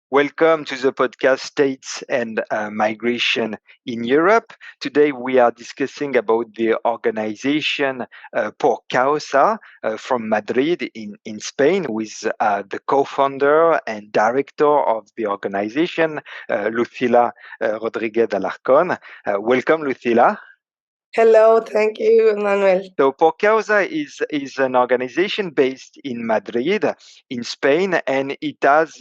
Welcome to the podcast States and Migration in Europe. Today we are discussing about the organization Por Causa from Madrid in Spain with the co-founder and director of the organization, Lucila Rodriguez Alarcón. Welcome, Lucila. Hello, thank you, Manuel. So Por Causa is an organization based in Madrid, in Spain, and it has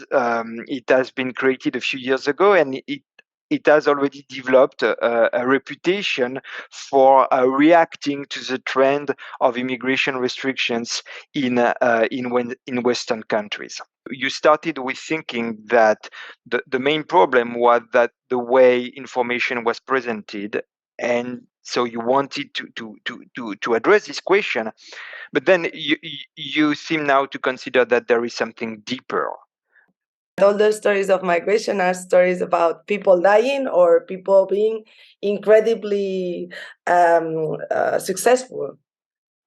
been created a few years ago, and it has already developed a reputation for reacting to the trend of immigration restrictions in Western countries. You started with thinking that the main problem was that the way information was presented, and so you wanted to address this question, but then you seem now to consider that there is something deeper. All the stories of migration are stories about people dying or people being incredibly successful.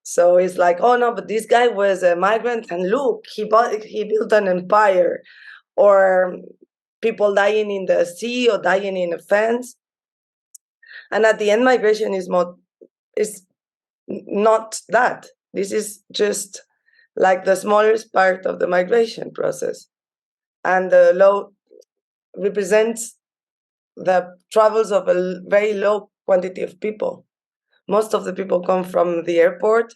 So it's like, oh no, but this guy was a migrant, and look, he built an empire, or people dying in the sea or dying in a fence. And at the end, migration is not that. This is just like the smallest part of the migration process. And the low represents the travels of a very low quantity of people. Most of the people come from the airport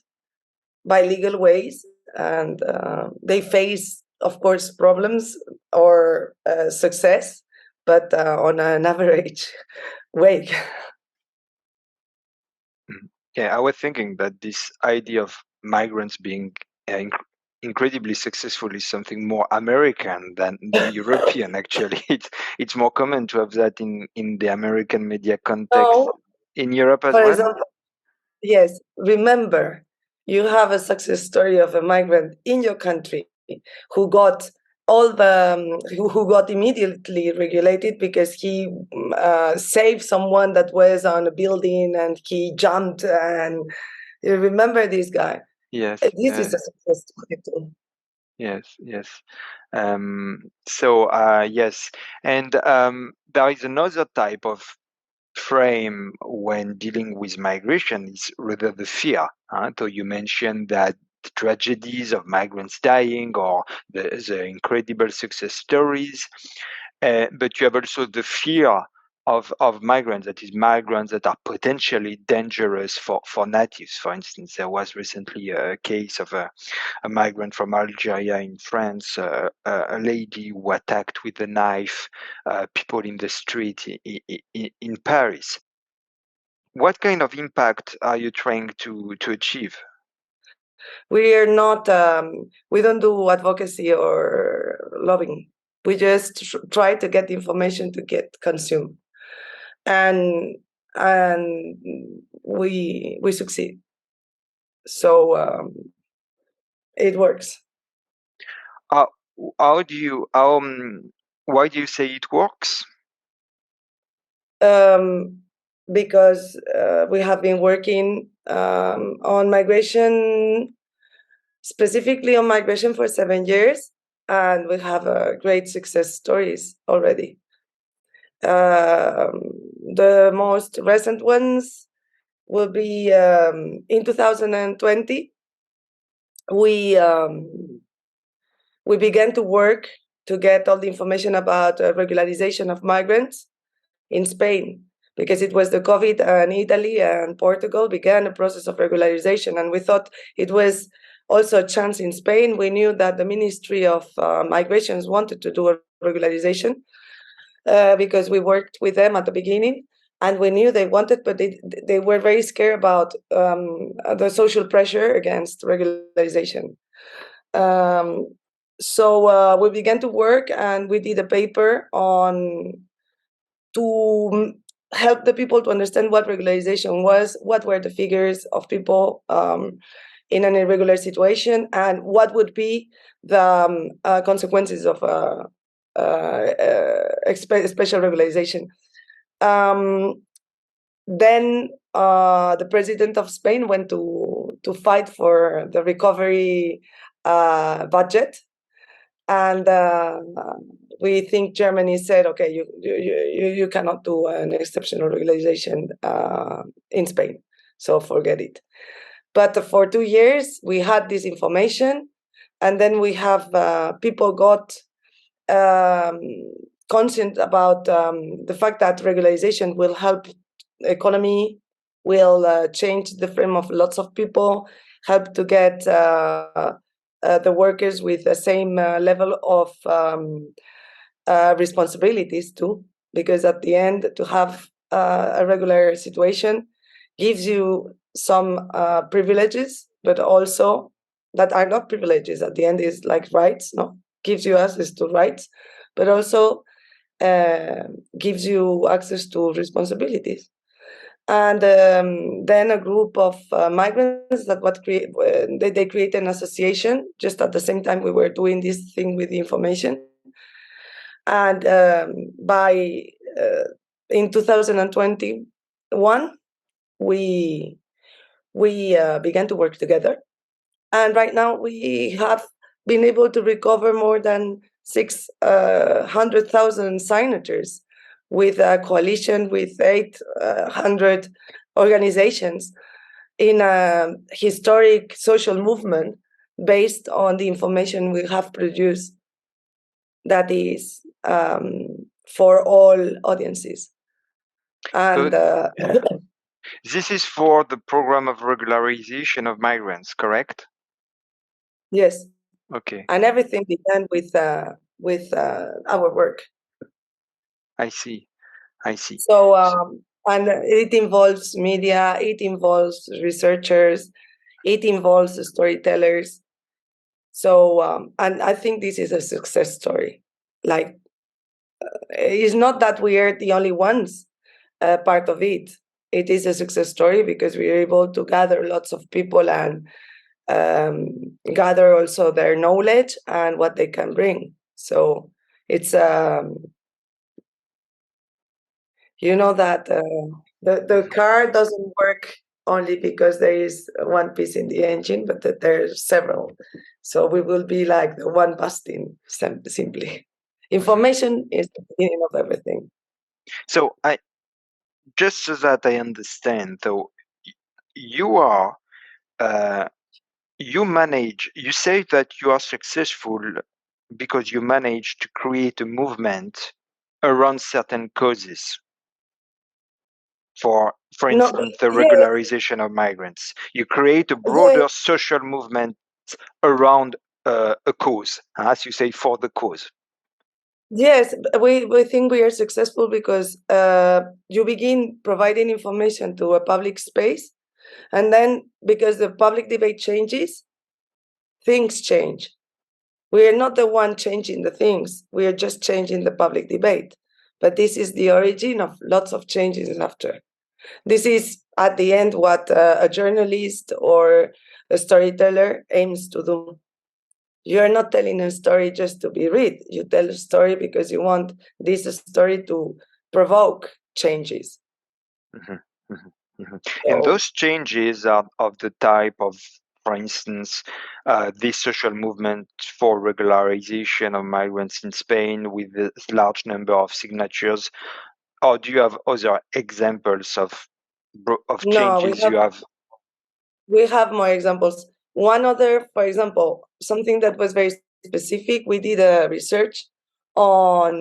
by legal ways, and they face, of course, problems or success, but on an average way. Yeah, I was thinking that this idea of migrants being incredibly successful is something more American than European. Actually, it's more common to have that in the American media context. So, In Europe as for well. example, yes, remember, you have a success story of a migrant in your country who got who got immediately regulated because he saved someone that was on a building and he jumped, and you remember this guy. Yes. This is a success story too. Yes. Yes, and there is another type of frame when dealing with migration is rather the fear. So you mentioned that the tragedies of migrants dying or the incredible success stories, but you have also the fear of migrants, that is migrants that are potentially dangerous for natives. For instance, there was recently a case of a migrant from Algeria in France, a lady who attacked with a knife people in the street in Paris. What kind of impact are you trying to achieve? We are not, we don't do advocacy or lobbying. We just try to get the information to get consumed. And we succeed. So it works. Why do you say it works? Because we have been working on migration, specifically on migration, for 7 years, and we have great success stories already. The most recent ones will be in 2020. We began to work to get all the information about regularization of migrants in Spain, because it was the COVID, and Italy and Portugal began a process of regularization, and we thought it was also a chance in Spain. We knew that the Ministry of Migrations wanted to do a regularization because we worked with them at the beginning, and we knew they wanted, but they were very scared about the social pressure against regularization. So we began to work, and we did a paper to help the people to understand what regularization was, what were the figures of people in an irregular situation, and what would be the consequences of special regularization. Then the president of Spain went to fight for the recovery budget, And we think Germany said, okay, you cannot do an exceptional regularization in Spain, so forget it. But for 2 years, we had this information, and then we have people got um, conscient about the fact that regularization will help economy, will change the frame of lots of people, help to get the workers with the same level of responsibilities too, because at the end, to have a regular situation gives you some privileges, but also that are not privileges. At the end, is like rights, no, gives you access to rights, but also gives you access to responsibilities. And then a group of migrants that they create an association just at the same time we were doing this thing with the information. And by in 2021, we began to work together, and right now we have been able to recover more than 600,000 signatures with a coalition with 800 organizations in a historic social movement based on the information we have produced that is for all audiences. And So, this is for the program of regularization of migrants, correct? yes, Okay, and everything began with our work. I see. I see. So, S- and it involves media, it involves researchers, it involves storytellers. So, and I think this is a success story. Like, it's not that we are the only ones part of it. It is a success story because we are able to gather lots of people and gather also their knowledge and what they can bring. So it's you know that the Mhm. car doesn't work only because there is one piece in the engine, but that there's several. So we will be like the one busting simply. Mhm. Information is the beginning of everything. So I just so that I understand, though, y- you are uh, you manage. You say that you are successful because you manage to create a movement around certain causes. For No, instance, the yes, regularization of migrants. You create a yes, broader social movement around a cause, as you say, for the cause. yes. We think we are successful because you begin providing information to a public space, and then because the public debate changes, things change. We are not the one changing the things. We are just changing the public debate. But this is the origin of lots of changes after. This is at the end what a journalist or a storyteller aims to do. You're not telling a story just to be read. You tell a story because you want this story to provoke changes. Mhm, mhm, mhm. And So those changes are of the type of, for instance, this social movement for regularization of migrants in Spain with a large number of signatures. Or do you have other examples of no, changes you have? we have more examples. One other, for example, something that was very specific, we did a research on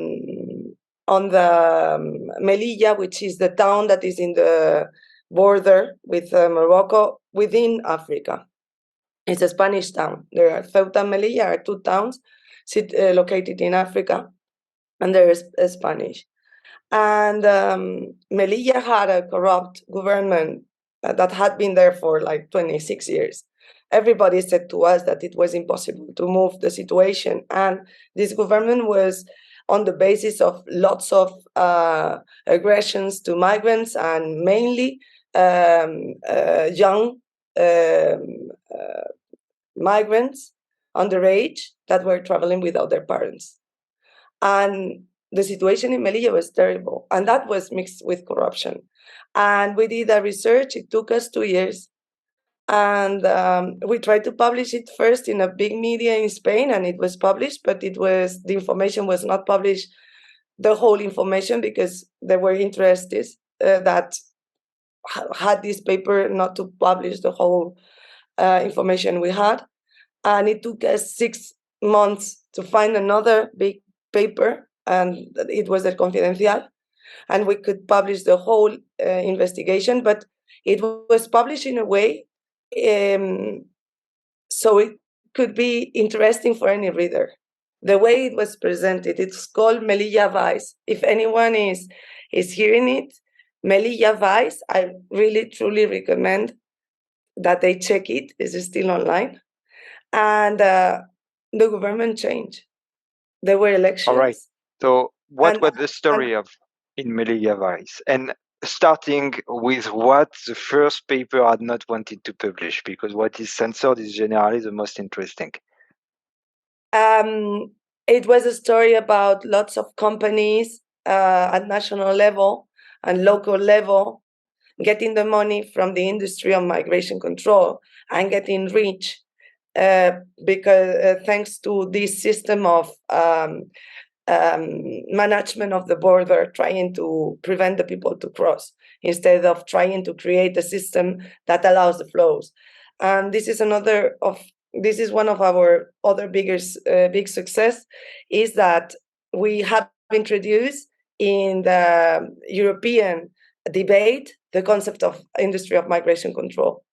the Melilla, which is the town that is in the border with Morocco within Africa. It's a Spanish town. There are Ceuta and Melilla are two towns located in Africa, and there is Spanish. And Melilla had a corrupt government that had been there for like 26 years. Everybody said to us that it was impossible to move the situation. And this government was on the basis of lots of aggressions to migrants and mainly young um, uh, migrants underage that were traveling without their parents. And the situation in Melilla was terrible, and that was mixed with corruption. And we did a research. It took us 2 years, And we tried to publish it first in a big media in Spain, and it was published, but the information was not published, the whole information, because there were interests that had this paper not to publish the whole information we had. And it took us 6 months to find another big paper, and it was a confidential, and we could publish the whole investigation, but it was published in a way so it could be interesting for any reader. The way it was presented, it's called Melilla Vice. If anyone is hearing it, Melilla Vice, I really truly recommend that they check it. It's still online. And the government changed. There were elections. All right. So what and, was the story of in Melilla Vice? And starting with what the first paper had not wanted to publish, because what is censored is generally the most interesting. It was a story about lots of companies at national level and local level getting the money from the industry of migration control and getting rich because thanks to this system of management of the border, trying to prevent the people to cross instead of trying to create a system that allows the flows. And this is one of our other big success, is that we have introduced in the European debate the concept of industry of migration control.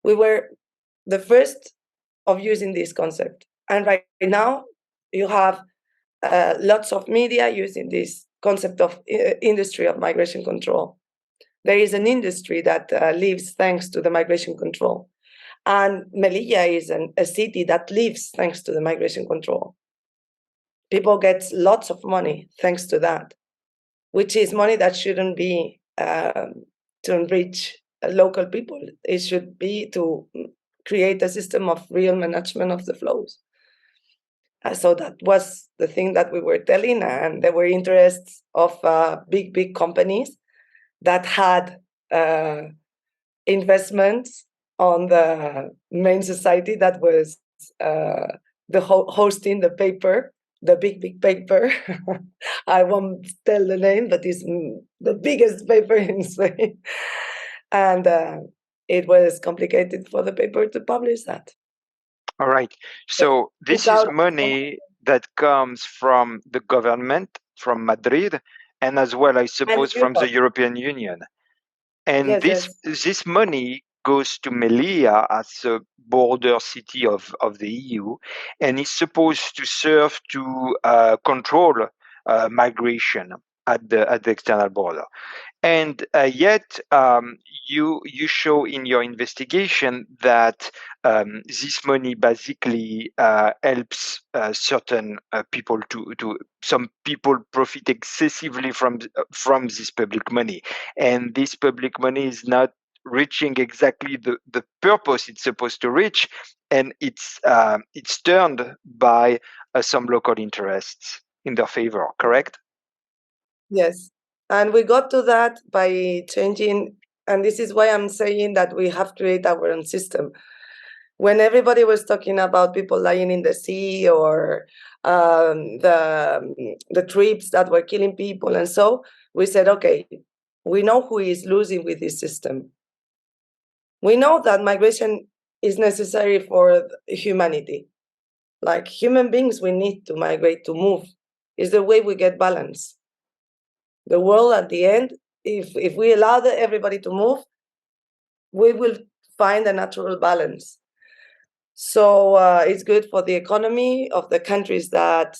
We were the first of using this concept, and right now you have lots of media using this concept of industry of migration control. There is an industry that lives thanks to the migration control. And Melilla is a city that lives thanks to the migration control. People get lots of money thanks to that, which is money that shouldn't be to enrich local people. It should be to create a system of real management of the flows. So that was the thing that we were telling, and there were interests of big companies that had investments on the main society that was hosting the paper, the big paper. I won't tell the name, but it's the biggest paper in Spain. And it was complicated for the paper to publish that. All right. So this is money that comes from the government, from Madrid, and as well, I suppose, from the European Union. And this money goes to Melilla as a border city of the EU, and is supposed to serve to control migration at the external border. And yet, you show in your investigation that this money basically helps certain people to some people profit excessively from this public money, and this public money is not reaching exactly the purpose it's supposed to reach, and it's turned by some local interests in their favor. Correct? Yes. And we got to that by changing, and this is why I'm saying that we have to create our own system. When everybody was talking about people lying in the sea or the trips that were killing people, and so we said, okay, we know who is losing with this system. We know that migration is necessary for humanity. Like human beings, we need to migrate, to move. It's the way we get balance. The world at the end, if we allow everybody to move, we will find a natural balance. So it's good for the economy of the countries that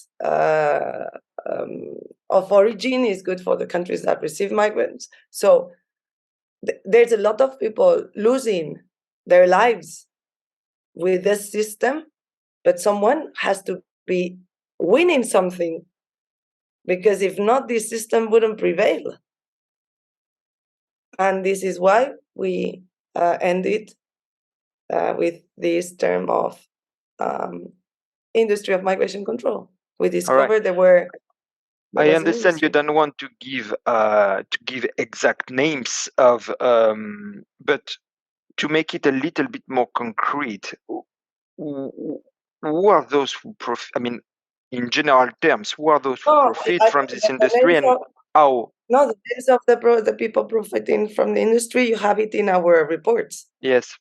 of origin, is good for the countries that receive migrants. So there's a lot of people losing their lives with this system, but someone has to be winning something, because if not, this system wouldn't prevail. And this is why we ended with this term of industry of migration control. We discovered there were. I understand you don't want to give exact names of, but to make it a little bit more concrete, who are those who I mean, in general terms, who are those who No, profit from this the industry, names and of how? no, the names of the people profiting from the industry, you have it in our reports. Yes.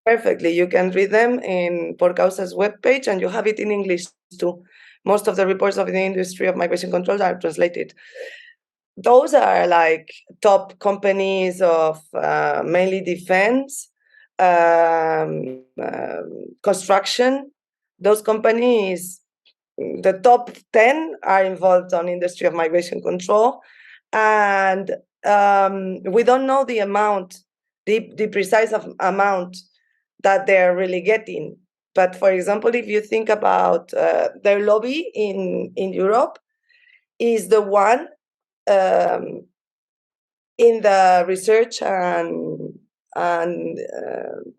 Perfectly. You can read them in Por Causa's webpage, and you have it in English too. Most of the reports of the industry of migration control are translated. Those are like top companies of mainly defense, construction. Those companies, the top 10 are involved on industry of migration control, and we don't know the amount, the precise amount that they're really getting. But for example, if you think about their lobby in Europe, is the one in the research and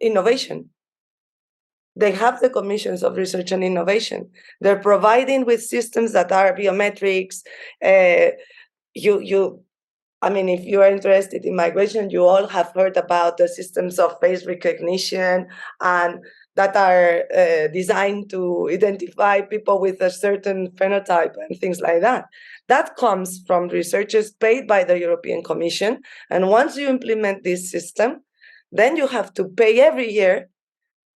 innovation. They have the commissions of research and innovation. They're providing with systems that are biometrics. I mean, if you are interested in migration, you all have heard about the systems of face recognition and that are designed to identify people with a certain phenotype and things like that. That comes from researchers paid by the European Commission. And once you implement this system, then you have to pay every year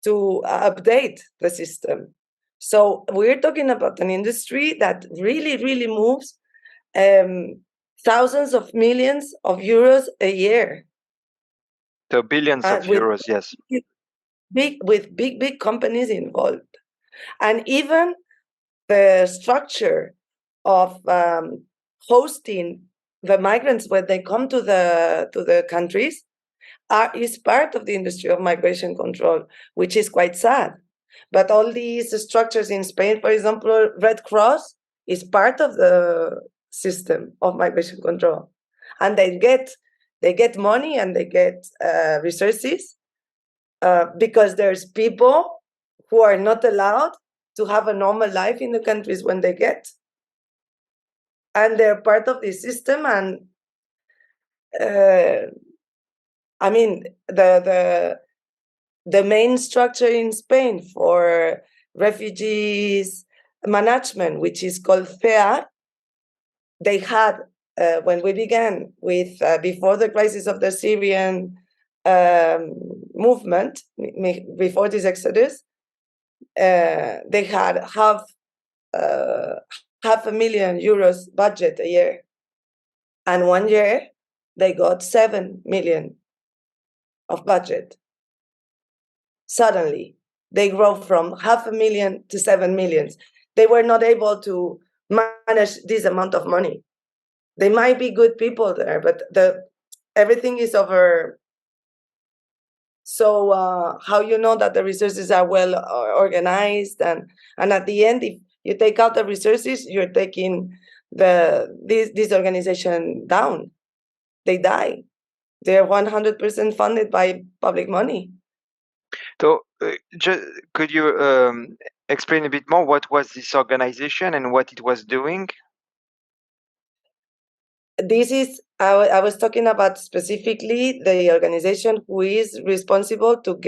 to update the system. So we're talking about an industry that really, really moves thousands of millions of euros a year. So billions of euros, yes. Big companies involved. And even the structure of hosting the migrants when they come to the countries is part of the industry of migration control, which is quite sad. But all these structures in Spain, for example, Red Cross is part of the system of migration control, and they get money and they get resources because there's people who are not allowed to have a normal life in the countries when they get, and they're part of the system. And I mean, the main structure in Spain for refugees management, which is called FEA, they had, when we began with, before the crisis of the Syrian movement, before this exodus, they had half €500,000 budget a year. And one year, they got 7 million of budget. Suddenly, they grow from 500,000 to 7 million. They were not able to manage this amount of money. They might be good people there, but everything is over. So how you know that the resources are well organized, and at the end, if you take out the resources, you're taking this organization down. They die. They're 100% funded by public money. So, could you explain a bit more what was this organization and what it was doing? This is, I was talking about specifically the organization who is responsible to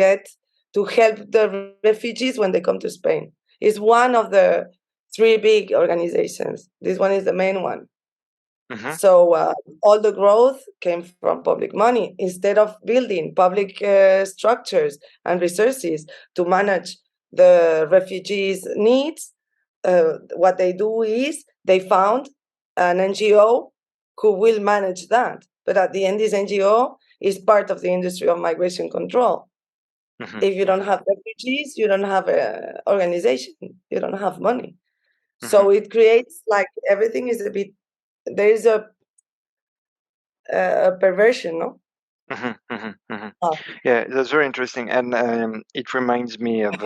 help the refugees when they come to Spain. It's one of the 3 big organizations. This one is the main one. Mm-hmm. So all the growth came from public money. Instead of building public structures and resources to manage the refugees' needs, what they do is they found an NGO who will manage that. But at the end, this NGO is part of the industry of migration control. Mm-hmm. If you don't have refugees, you don't have an organization, you don't have money. Mm-hmm. So it creates like everything is a bit, there is a perversion, no? Mm-hmm, mm-hmm, mm-hmm. Oh. Yeah, that's very interesting, and it reminds me of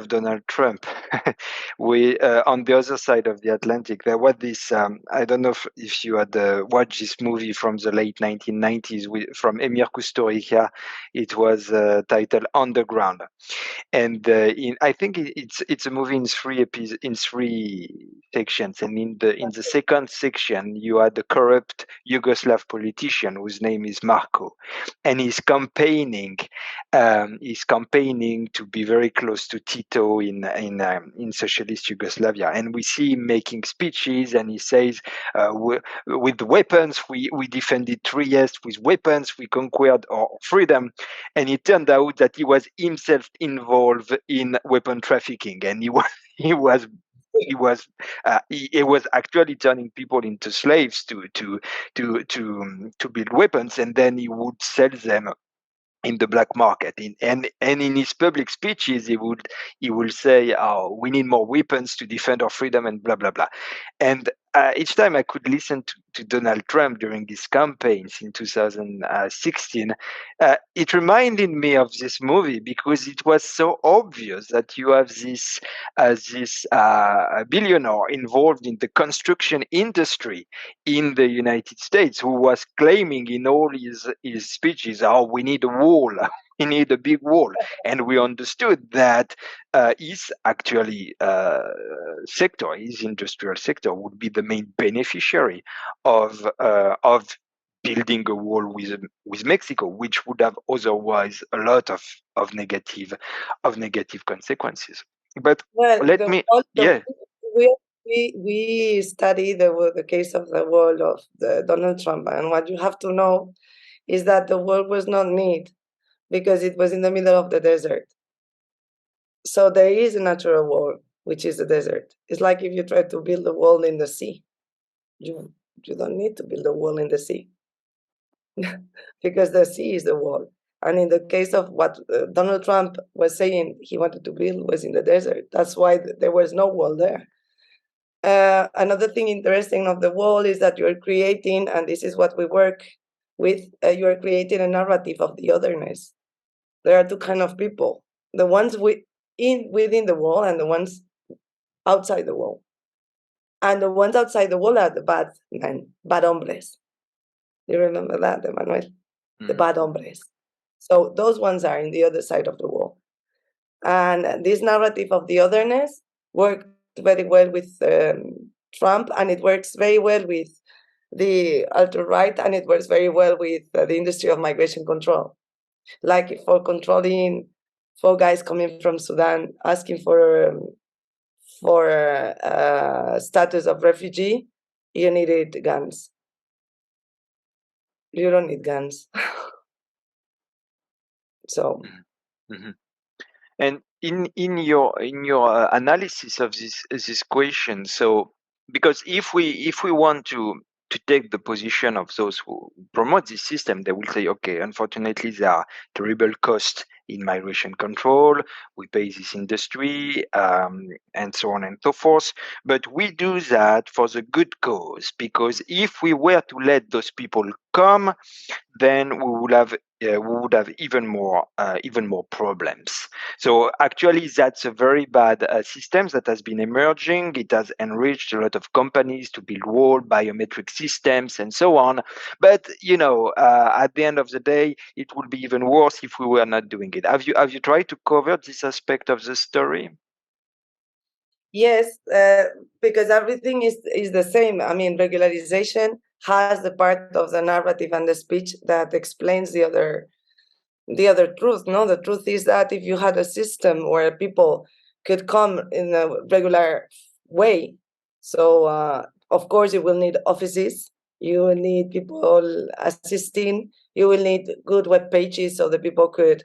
Donald Trump. we on the other side of the Atlantic, there was this. I don't know if you had watched this movie from the late 1990s from Emir Kusturica. It was titled Underground, and I think it's a movie in in three sections, and in the second section you had the corrupt Yugoslav politician whose name is Marko, and he's campaigning to be very close to Tito in socialist Yugoslavia, and we see him making speeches, and he says, "With weapons we defended Trieste. With weapons we conquered our freedom." And it turned out that he was himself involved in weapon trafficking, and he was he was actually turning people into slaves to build weapons, and then he would sell them in the black market. And in his public speeches, he will say, "Oh, we need more weapons to defend our freedom," and blah blah blah. And each time I could listen to Donald Trump during his campaigns in 2016, it reminded me of this movie because it was so obvious that you have this billionaire involved in the construction industry in the United States who was claiming in all his speeches, "Oh, we need a wall." We need a big wall, and we understood that his actually sector, his industrial sector, would be the main beneficiary of building a wall with Mexico, which would have otherwise a lot of negative consequences. But Well, let me, yeah. we study the case of the wall of Donald Trump, and what you have to know is that the wall was not neat because it was in the middle of the desert. So there is a natural wall, which is the desert. It's like if you try to build a wall in the sea. You don't need to build a wall in the sea because the sea is the wall. And in the case of what Donald Trump was saying he wanted to build was in the desert. That's why there was no wall there. Another thing interesting of the wall is that you're creating, and this is what we work with, you're creating a narrative of the otherness. There are two kind of people: the ones within the wall and the ones outside the wall. And the ones outside the wall are the bad men, bad hombres. You remember that, Emmanuel? The bad hombres. So those ones are in the other side of the wall. And this narrative of the otherness worked very well with Trump, and it works very well with the alt-right, and it works very well with the industry of migration control. Like for controlling 4 guys coming from Sudan asking for status of refugee, you needed guns. You don't need guns. So. Mm-hmm. And in your analysis of this question, so because if we want to take the position of those who promote this system, they will say, okay, unfortunately, there are terrible costs in migration control. We pay this industry, and so on and so forth. But we do that for the good cause, because if we were to let those people come, then we would have even more problems. So actually, that's a very bad system that has been emerging. It has enriched a lot of companies to build wall biometric systems and so on. But at the end of the day, it would be even worse if we were not doing it. Have you tried to cover this aspect of the story? Yes, because everything is the same. I mean, regularization has the part of the narrative and the speech that explains the other truth. No, the truth is that if you had a system where people could come in a regular way, so of course you will need offices, you will need people assisting, you will need good web pages so that people could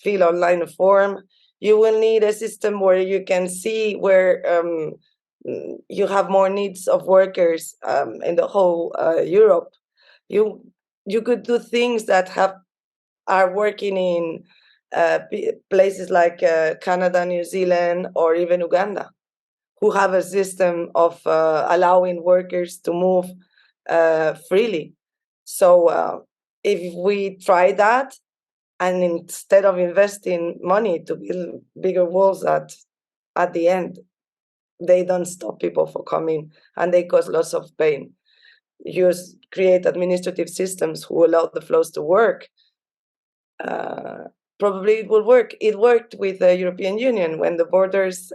fill online a form. You will need a system where you can see where you have more needs of workers in the whole Europe. You could do things that are working in places like Canada, New Zealand, or even Uganda, who have a system of allowing workers to move freely. So if we try that, and instead of investing money to build bigger walls that at the end, they don't stop people from coming, and they cause lots of pain. You create administrative systems who allow the flows to work. Probably it will work. It worked with the European Union when the borders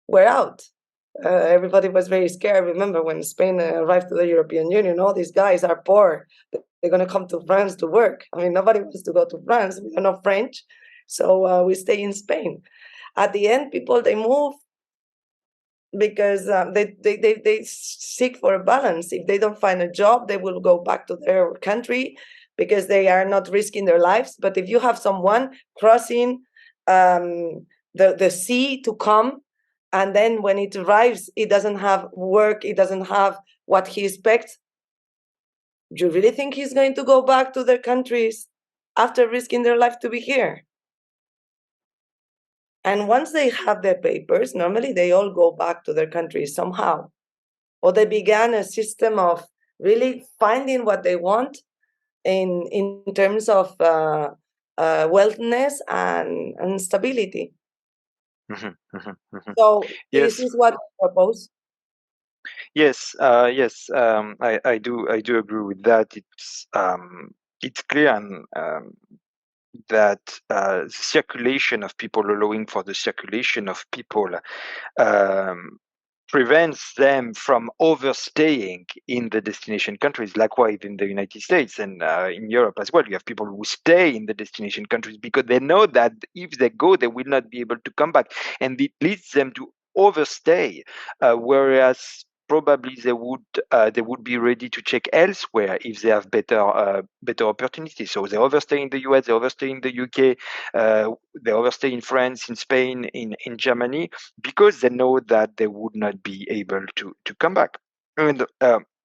were out. Everybody was very scared. Remember when Spain arrived to the European Union, all these guys are poor. They're going to come to France to work. I mean, nobody wants to go to France. We don't know French. So we stay in Spain. At the end, people, they move because they seek for a balance. If they don't find a job, they will go back to their country because they are not risking their lives. But if you have someone crossing the sea to come, and then when it arrives, it doesn't have work, it doesn't have what he expects, do you really think he's going to go back to their countries after risking their life to be here? And once they have their papers, normally they all go back to their countries somehow. Or they began a system of really finding what they want in terms of wellness and stability. So Yes, this is what I propose. yes. I do agree with that. It's clear that the circulation of people, allowing for the circulation of people, um, prevents them from overstaying in the destination countries. Likewise, in the United States and in Europe as well, you have people who stay in the destination countries because they know that if they go, they will not be able to come back, and it leads them to overstay. Whereas probably they would be ready to check elsewhere if they have better opportunities. So they overstay in the US, they overstay in the UK, they overstay in France, in Spain, in Germany, because they know that they would not be able to come back. And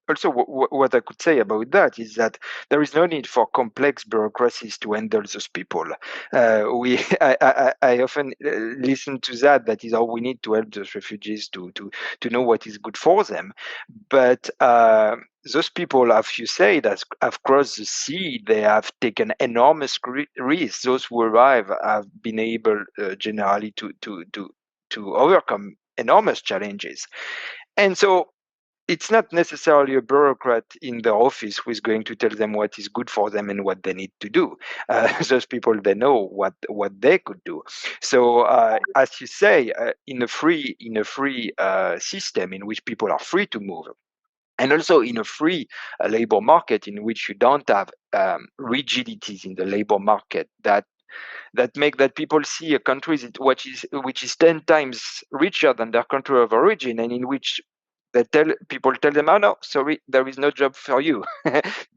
also, what I could say about that is that there is no need for complex bureaucracies to handle those people. I often listen to that. That is all we need to help those refugees to know what is good for them. But those people, as you say, that have crossed the sea, they have taken enormous risks. Those who arrive have been able generally to overcome enormous challenges. And so it's not necessarily a bureaucrat in the office who is going to tell them what is good for them and what they need to do. Those people, they know what they could do. So, as you say, in a free system in which people are free to move, and also in a free labor market in which you don't have rigidities in the labor market that make that people see a country which is 10 times richer than their country of origin, and in which tell them, oh no, sorry, there is no job for you.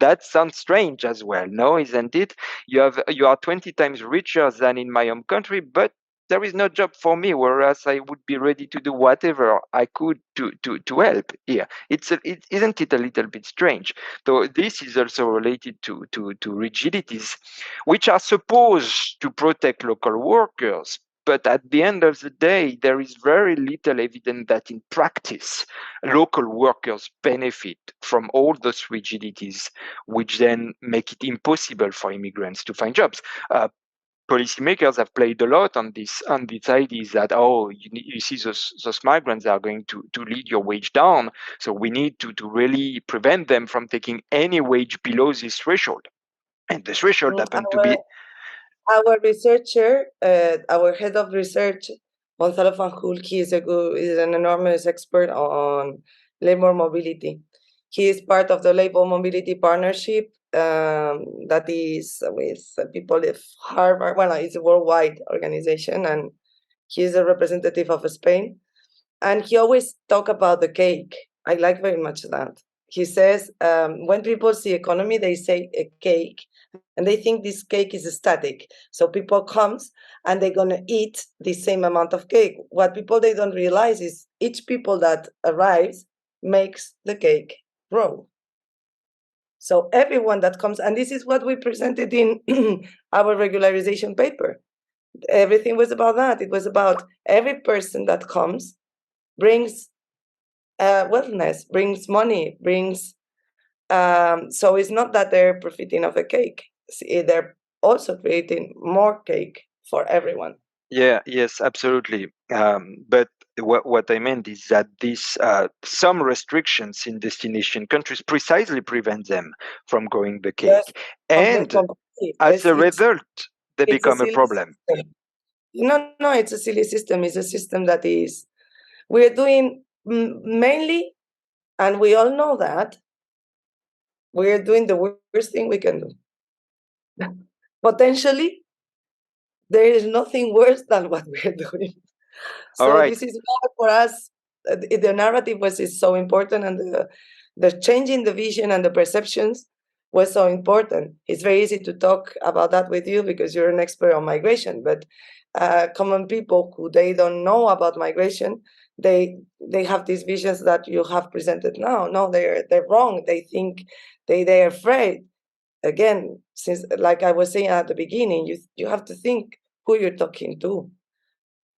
That sounds strange as well, no, isn't it? You are 20 times richer than in my home country, but there is no job for me, whereas I would be ready to do whatever I could to help here. Isn't it a little bit strange? So this is also related to rigidities, which are supposed to protect local workers. But at the end of the day, there is very little evidence that in practice, local workers benefit from all those rigidities, which then make it impossible for immigrants to find jobs. Policymakers have played a lot on this ideas that, oh, you see those migrants are going to lead your wage down, so we need to really prevent them from taking any wage below this threshold. And the threshold happened to be Our researcher, our head of research, Gonzalo Fanjul, he is an enormous expert on labor mobility. He is part of the Labor Mobility Partnership that is with people of Harvard. Well, it's a worldwide organization, and he is a representative of Spain. And he always talk about the cake. I like very much that. He says when people see economy, they say a cake, and they think this cake is static. So people comes and they're gonna eat the same amount of cake. What people they don't realize is each people that arrives makes the cake grow. So everyone that comes, and this is what we presented in our regularization paper. Everything was about that. It was about every person that comes brings wellness, brings money, brings. So it's not that they're profiting of the cake; they're also creating more cake for everyone. Yes, absolutely. But what I meant is that this some restrictions in destination countries precisely prevent them from growing the Yes, cake, and completely. as a result, they It's a become a silly problem. system. No, it's a silly system. It's a system that is we're doing mainly, and we all know that we're doing the worst thing we can do. Potentially, there is nothing worse than what we're doing. All So right. this is why for us the narrative was is so important, and the changing the vision and the perceptions was so important. It's very easy to talk about that with you because you're an expert on migration, but common people who they don't know about migration, they have these visions that you have presented now. No, they're wrong. They think they're afraid. Again, since like I was saying at the beginning, you have to think who you're talking to,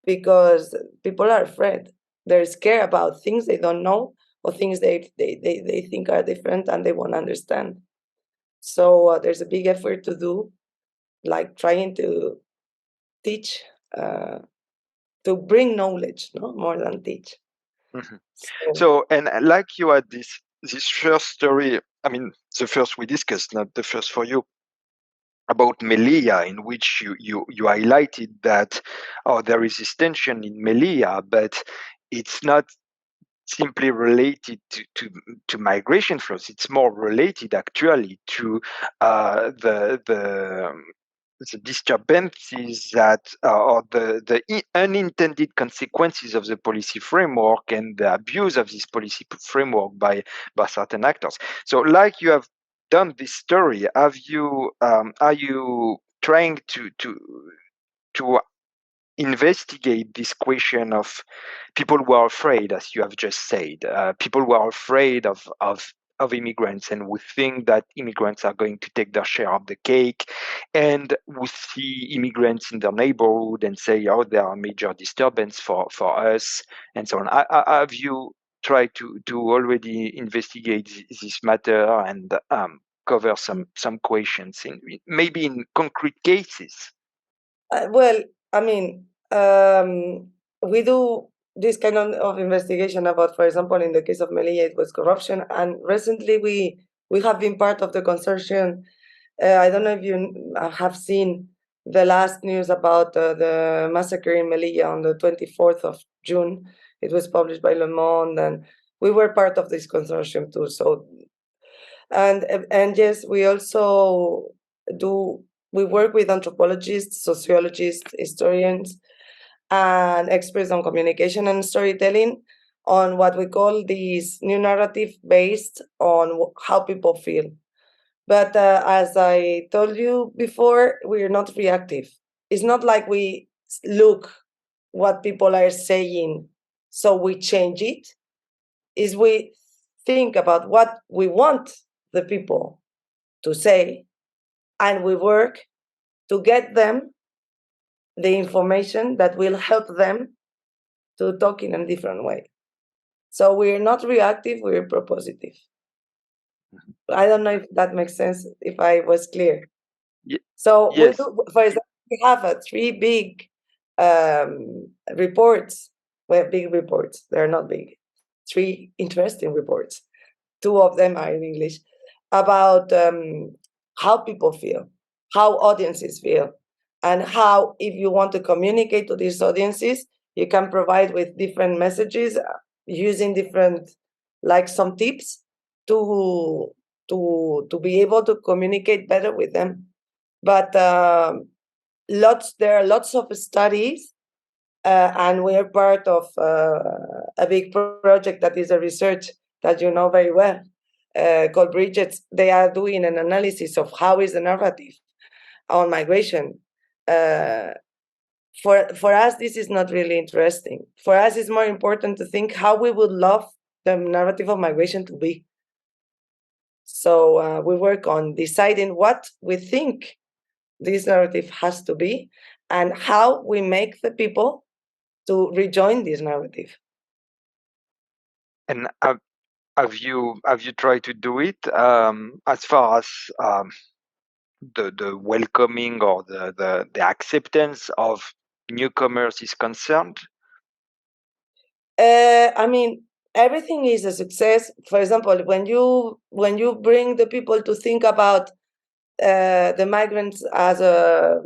because people are afraid. They're scared about things they don't know, or things they think are different and they won't understand. So there's a big effort to do, like trying to teach, uh, to bring knowledge, no more than teach. Mhm. So So, and like you had this first story. I mean, the first we discussed, not the first for you, about Melilla, in which you highlighted that there is this tension in Melilla, but it's not simply related to migration flows. It's more related actually to the disturbances that or the unintended consequences of the policy framework and the abuse of this policy framework by certain actors. So, like you have done this story, have you are you trying to investigate this question of people who are afraid, as you have just said, people who are afraid of immigrants and who think that immigrants are going to take their share of the cake, and who see immigrants in their neighborhood and say, "Oh, they are a major disturbance for us," and so on. Have you tried to already investigate this matter and cover some questions in maybe in concrete cases? well, I mean, we do this kind of investigation about, for example, in the case of Melilla, it was corruption, and recently we have been part of the consortium. I don't know if you have seen the last news about the massacre in Melilla on the 24th of June. It was published by Le Monde, and we were part of this consortium too. So, and yes, we also do. We work with anthropologists, sociologists, historians, and experts on communication and storytelling on what we call this new narrative based on how people feel. But as I told you before, we are not reactive. It's not like we look what people are saying, so we change it. Is we think about what we want the people to say, and we work to get them the information that will help them to talk in a different way. So we're not reactive, we're propositive. I don't know if that makes sense, if I was clear. Y- So we yes. do, for example, we have three big reports. Well, big reports. They're not big. Three interesting reports. Two of them are in English about how people feel, how audiences feel, and how, if you want to communicate to these audiences, you can provide with different messages using different, like some tips to to be able to communicate better with them. But there are lots of studies, and we are part of a big project that is a research that you know very well, called Bridgets. They are doing an analysis of how is the narrative on migration. Uh, for us, this is not really interesting. For us, it's more important to think how we would love the narrative of migration to be. So we work on deciding what we think this narrative has to be, and how we make the people to rejoin this narrative. And have you tried to do it as far as the welcoming or the acceptance of newcomers is concerned? I mean, everything is a success. For example, when you bring the people to think about the migrants as a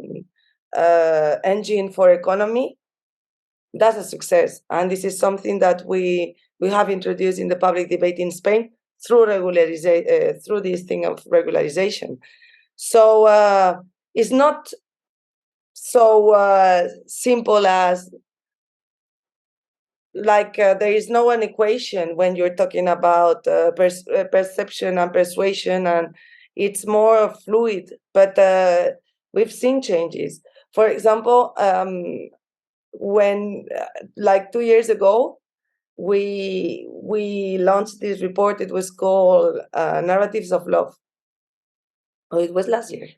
engine for economy, that's a success. And this is something that we have introduced in the public debate in Spain through through this thing of regularization. So it's not so simple as like there is no one equation when you're talking about perception and persuasion, and it's more fluid. But we've seen changes. For example, when like 2 years ago, we launched this report. It was called Narratives of Love. Oh, it was last year.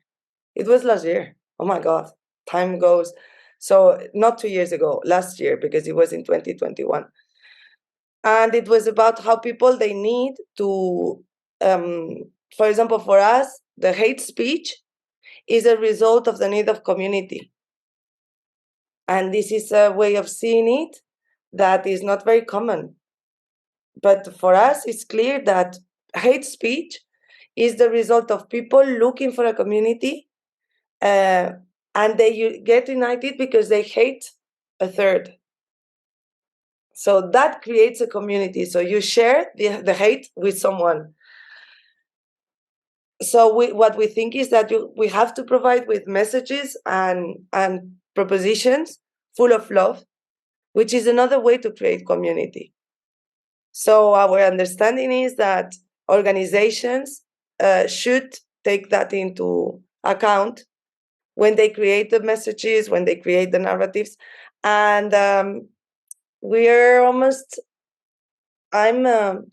It was last year. Oh my God, time goes. So not 2 years ago, last year, because it was in 2021. And it was about how people, they need to, for example, for us, the hate speech is a result of the need of community. And this is a way of seeing it that is not very common. But for us, it's clear that hate speech is the result of people looking for a community, and they get united because they hate a third. So that creates a community. So you share the hate with someone. So what we think is that we have to provide with messages and propositions full of love, which is another way to create community. So our understanding is that organizations should take that into account when they create the messages, when they create the narratives. And we're almost, I don't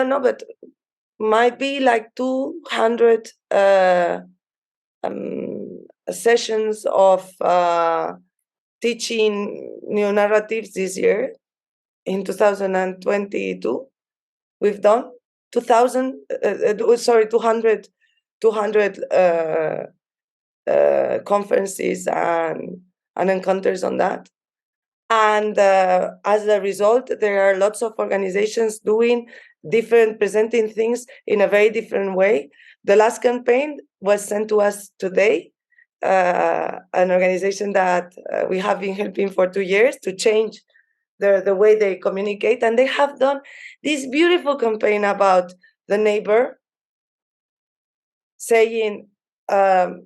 know, but might be like 200 sessions of teaching new narratives this year. In 2022, we've done 200 conferences and encounters on that. And as a result, there are lots of organizations doing presenting things in a very different way. The last campaign was sent to us today, an organization that we have been helping for 2 years to change the way they communicate. And they have done this beautiful campaign about the neighbor, saying, the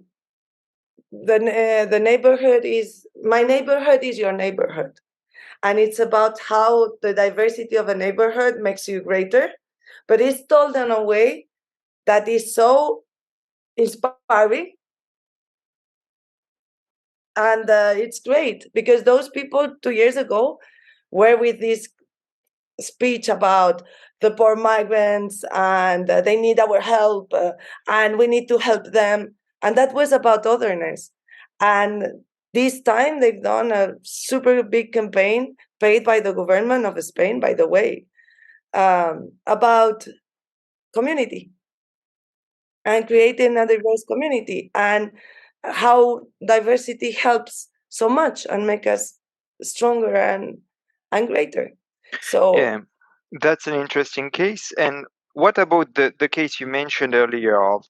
neighborhood is, my neighborhood is your neighborhood. And it's about how the diversity of a neighborhood makes you greater, but it's told in a way that is so inspiring. And it's great because those people 2 years ago were with this speech about the poor migrants, and they need our help, and we need to help them. And that was about otherness. And this time they've done a super big campaign paid by the government of Spain, by the way, about community and creating a diverse community, and how diversity helps so much and make us stronger and greater. So Yeah, that's an interesting case. And what about the case you mentioned earlier of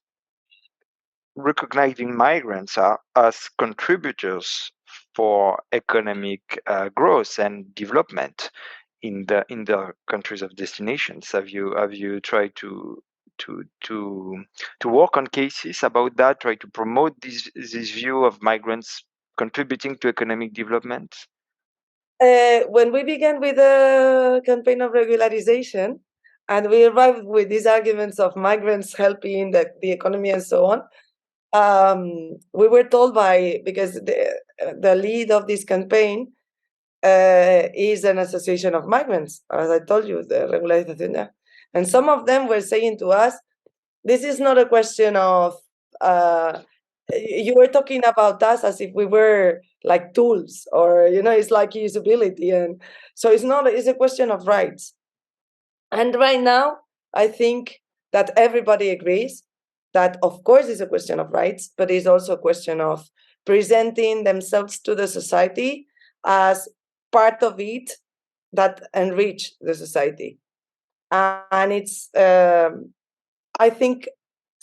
recognizing migrants as contributors for economic growth and development in the countries of destinations? Have you tried to to to work on cases about that? Try to promote this view of migrants contributing to economic development? when we began with the campaign of regularization, and we arrived with these arguments of migrants helping the economy and so on, we were told because the lead of this campaign is an association of migrants, as I told you, the Regularización. And some of them were saying to us, this is not a question of, you were talking about us as if we were like tools, or, it's like usability. And so it's a question of rights. And right now, I think that everybody agrees that, of course, it's a question of rights, but it's also a question of presenting themselves to the society as part of it that enrich the society. And it's, I think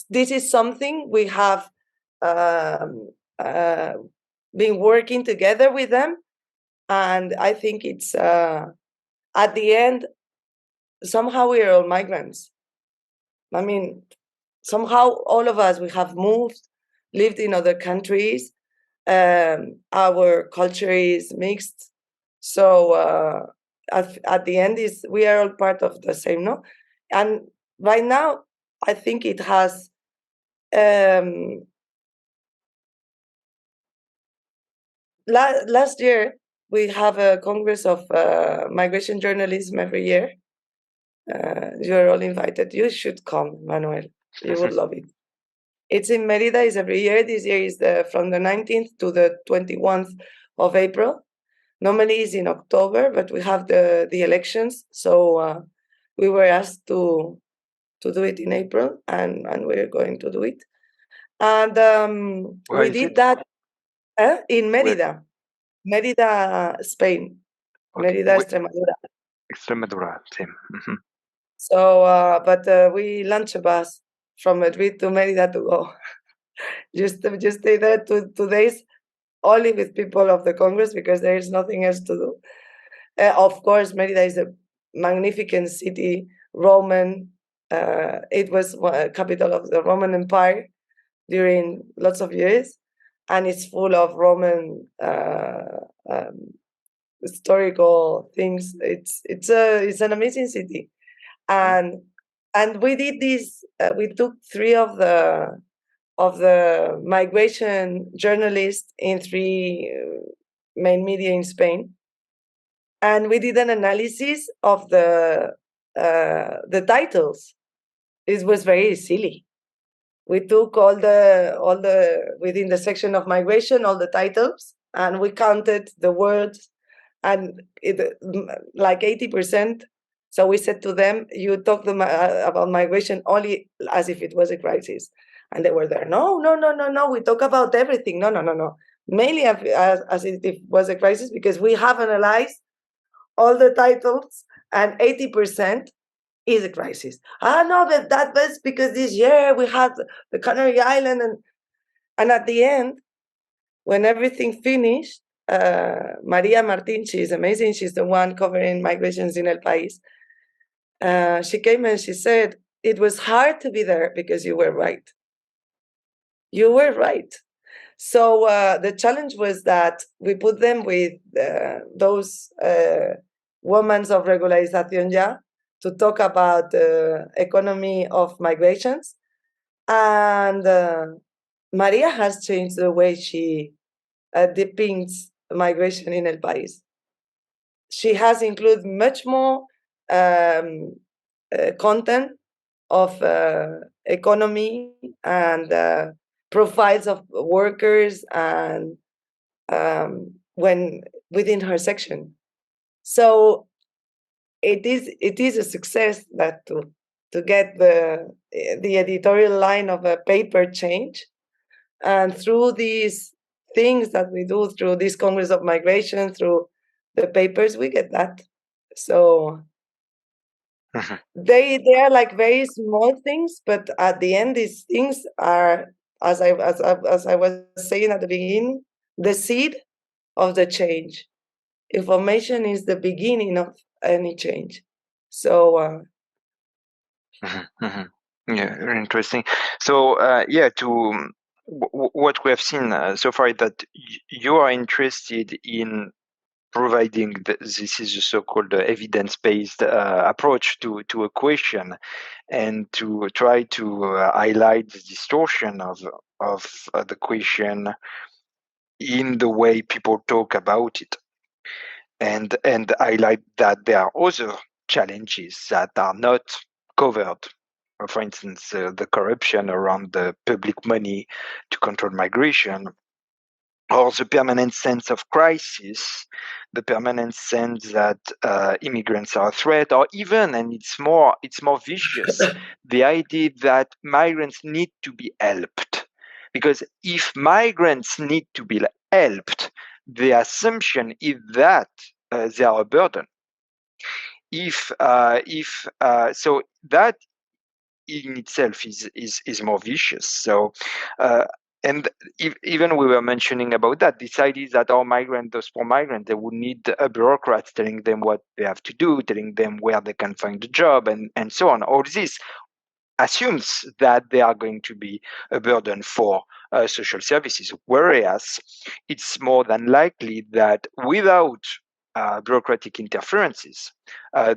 this is something we have been working together with them. And I think it's, at the end, somehow we are all migrants. I mean, somehow all of us, we have moved, lived in other countries. Our culture is mixed. So at the end, is we are all part of the same, no? And right now, I think it has last year we have a congress of migration journalism every year. You're all invited. You should come, Manuel. You would love it. It's in Merida. It's every year. This year is from the 19th to the 21st of April. Normally it's in October, but we have the elections, so we were asked to do it in April, and we're going to do it. And Where we is did it? that in Where? Merida, Spain, Okay. Merida, Extremadura. Extremadura, same. So, but we launched a bus from Madrid to Merida to go. just stay there 2 days, only with people of the Congress, because there is nothing else to do. Of course, Merida is a magnificent city, Roman. It was capital of the Roman Empire during lots of years, and it's full of Roman historical things. It's an amazing city, and we did this. We took 3 of the migration journalists in 3 main media in Spain, and we did an analysis of the titles. It was very silly. We took all the within the section of migration, all the titles, and we counted the words, and like 80%. So we said to them, you talk about migration only as if it was a crisis. And they were there, no, we talk about everything. No. Mainly as if it was a crisis, because we have analyzed all the titles, and 80% is a crisis. No, but that was because this year we had the Canary Island, and at the end, when everything finished, Maria Martin, she's amazing. She's the one covering migrations in El País. She came and she said, it was hard to be there because you were right. You were right. So the challenge was that we put them with those women of Regularización Ya to talk about the economy of migrations. And Maria has changed the way she depicts migration in El País. She has included much more content of economy and profiles of workers, and when within her section. So it is a success that to get the editorial line of a paper change, and through these things that we do, through this Congress of Migration, through the papers, we get that. So they are like very small things, but at the end, these things are, as I was saying at the beginning, the seed of the change. Information is the beginning of any change. So Yeah, very interesting. So what we have seen so far is that you are interested in providing this is a so-called evidence-based approach to a question, and to try to highlight the distortion of the question in the way people talk about it, and highlight that there are other challenges that are not covered. For instance, the corruption around the public money to control migration, or the permanent sense of crisis, the permanent sense that immigrants are a threat, or even, and it's more vicious, the idea that migrants need to be helped. Because if migrants need to be helped, the assumption is that they are a burden. So that in itself is more vicious. So, and even we were mentioning about that, this idea that those poor migrants, they would need a bureaucrat telling them what they have to do, telling them where they can find a job, and so on. All this assumes that they are going to be a burden for social services, whereas it's more than likely that without bureaucratic interferences,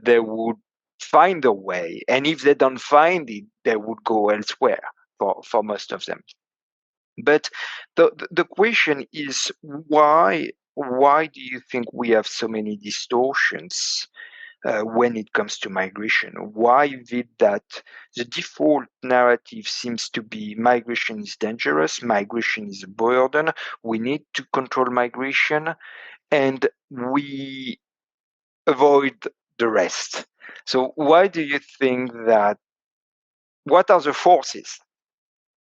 they would find a way, and if they don't find it, they would go elsewhere for most of them. But the question is, why do you think we have so many distortions when it comes to migration? Why is it that the default narrative seems to be migration is dangerous, migration is a burden, we need to control migration, and we avoid the rest? So why do you think that? What are the forces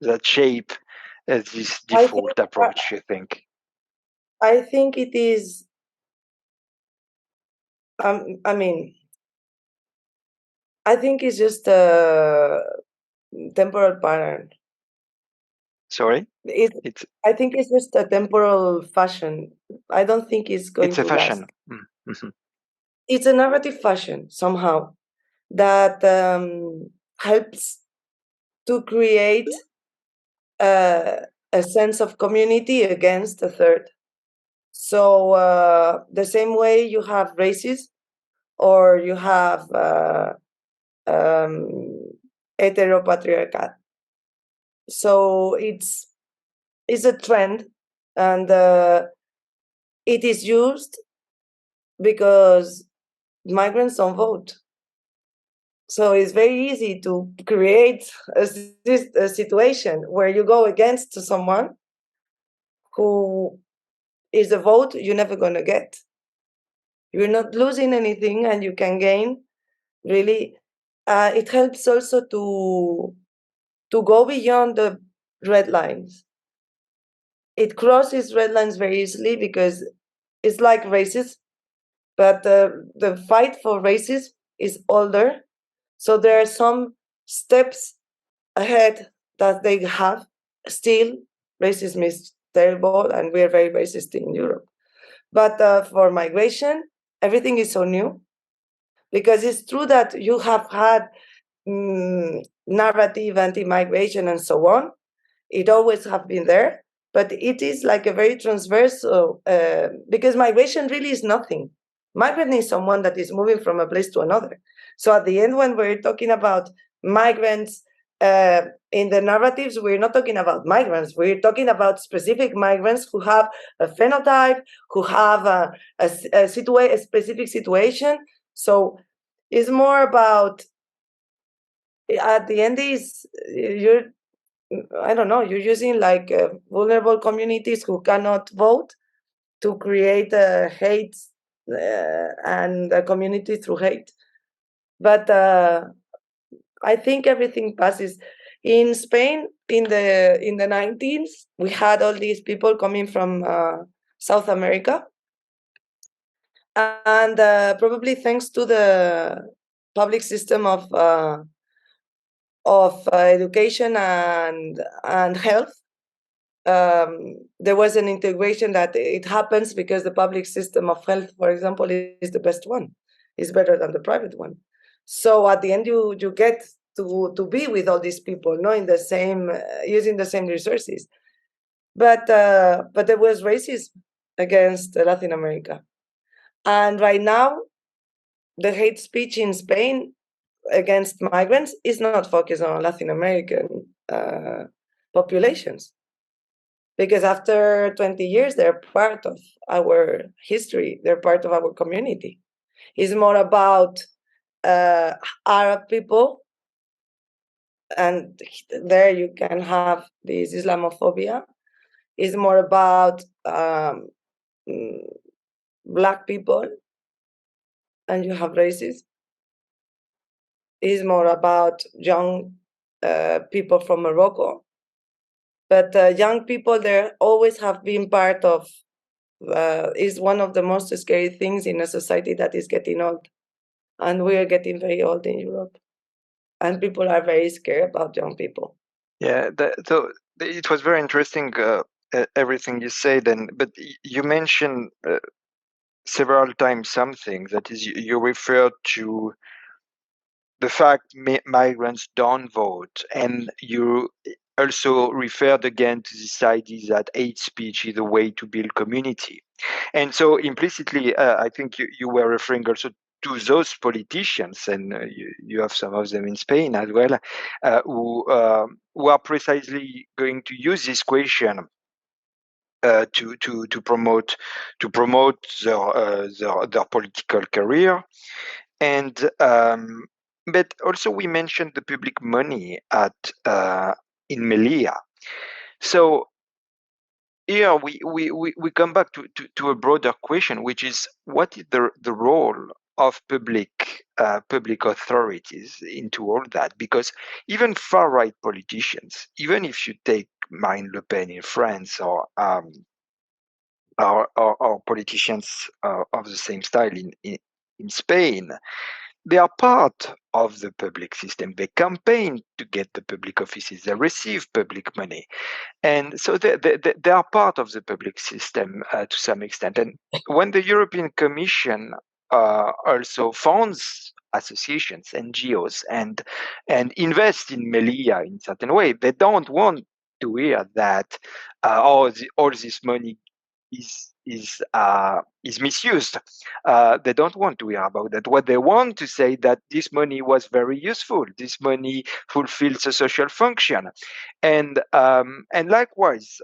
that shape this I think default approach, you think? I think it is. I mean, I think it's just a temporal pattern. Sorry? It, I think it's just a temporal fashion. I don't think it's going It's a to last. fashion. Mm-hmm. It's a narrative fashion somehow that helps to create a sense of community against a third. So the same way you have races or you have heteropatriarchat. So it's a trend, and it is used because migrants don't vote. So it's very easy to create a situation where you go against someone who is a vote you're never going to get. You're not losing anything, and you can gain. Really, it helps also to go beyond the red lines. It crosses red lines very easily because it's like races, but the fight for races is older. So there are some steps ahead that they have. Still, racism is terrible, and we are very racist in Europe. But for migration, everything is so new, because it's true that you have had narrative anti-migration and so on. It always have been there, but it is like a very transversal, because migration really is nothing. Migrant is someone that is moving from a place to another. So at the end, when we're talking about migrants in the narratives, we're not talking about migrants. We're talking about specific migrants who have a phenotype, who have a specific situation. So it's more about, at the end, is I don't know, you're using like vulnerable communities who cannot vote to create hate and a community through hate. But I think everything passes. In Spain, in the 19th, we had all these people coming from South America, and probably thanks to the public system of education and health, there was an integration that it happens because the public system of health, for example, is the best one, is better than the private one. So at the end, you get to be with all these people, in the same using the same resources. But there was racism against Latin America, and right now the hate speech in Spain against migrants is not focused on Latin American populations, because after 20 years, they're part of our history. They're part of our community. It's more about Arab people, and there you can have this Islamophobia. It's more about Black people, and you have racism. It's more about young people from Morocco, But young people there always have been part of, is one of the most scary things in a society that is getting old. And we are getting very old in Europe. And people are very scared about young people. Yeah, it was very interesting, everything you said, but you mentioned several times something that is you referred to the fact migrants don't vote, and you also referred again to this idea that hate speech is a way to build community. And so implicitly, I think you were referring also to those politicians, and you have some of them in Spain as well, who are precisely going to use this question to promote their political career. And but also we mentioned the public money at in Melilla. So here we come back to a broader question, which is what is the role of public authorities into all that? Because even far right politicians, even if you take Marine Le Pen in France or politicians of the same style in Spain, they are part of the public system. They campaign to get the public offices. They receive public money. And so they are part of the public system to some extent. And when the European Commission also funds associations, NGOs, and invest in Melilla in certain way, they don't want to hear that all this money is misused. They don't want to hear about that. What they want to say that this money was very useful. This money fulfills a social function, and likewise,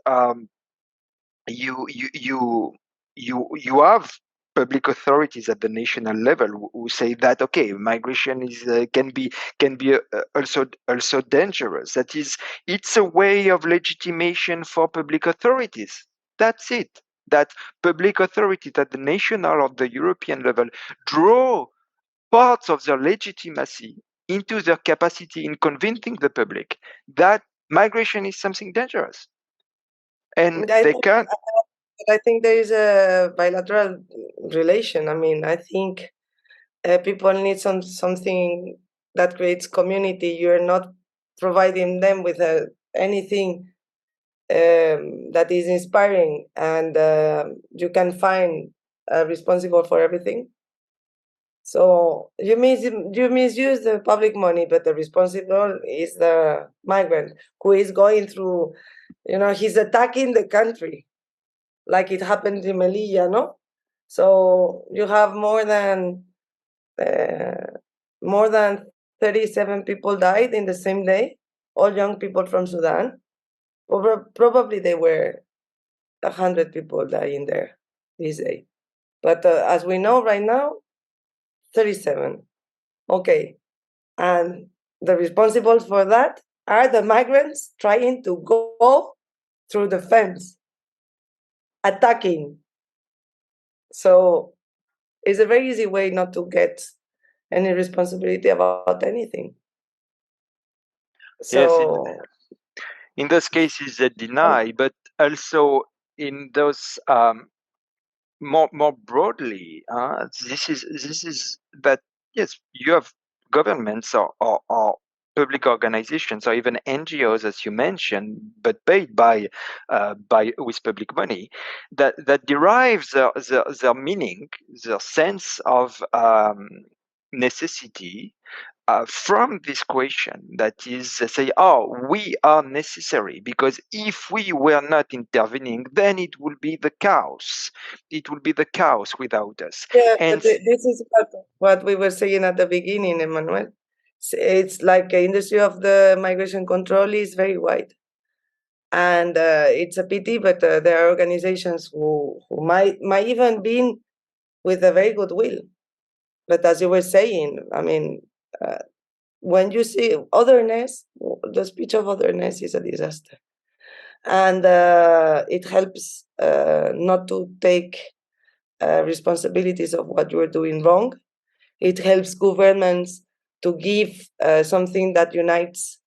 you you you you have public authorities at the national level who say that okay, migration is can be also dangerous. That is, it's a way of legitimation for public authorities. That's it. That public authorities at the national or the European level draw parts of their legitimacy into their capacity in convincing the public that migration is something dangerous, and I they think, can't. I think there is a bilateral relation. I mean, I think people need something that creates community. You're not providing them with anything that is inspiring, and you can find responsible for everything. So you misuse the public money, but the responsible is the migrant who is going through. He's attacking the country, like it happened in Melilla, no? So you have uh, more than 37 people died in the same day, all young people from Sudan. Probably they were 100 people dying there this day. But as we know right now, 37. Okay. And the responsible for that are the migrants trying to go through the fence, attacking. So it's a very easy way not to get any responsibility about anything. Yes, So in those cases they deny, but also in those more broadly, this is that yes, you have governments or public organizations or even NGOs, as you mentioned, but paid by with public money, that derives their meaning, their sense of necessity from this question, that is, they say, oh, we are necessary because if we were not intervening, then it will be the chaos. It will be the chaos without us. yeah, but And this is what we were saying at the beginning, Emmanuel. It's like the industry of the migration control is very wide. And it's a pity, but there are organizations who might even be with a very good will. But as you were saying, I mean, when you see otherness, the speech of otherness is a disaster. And it helps not to take responsibilities of what you're doing wrong. It helps governments to give something that unites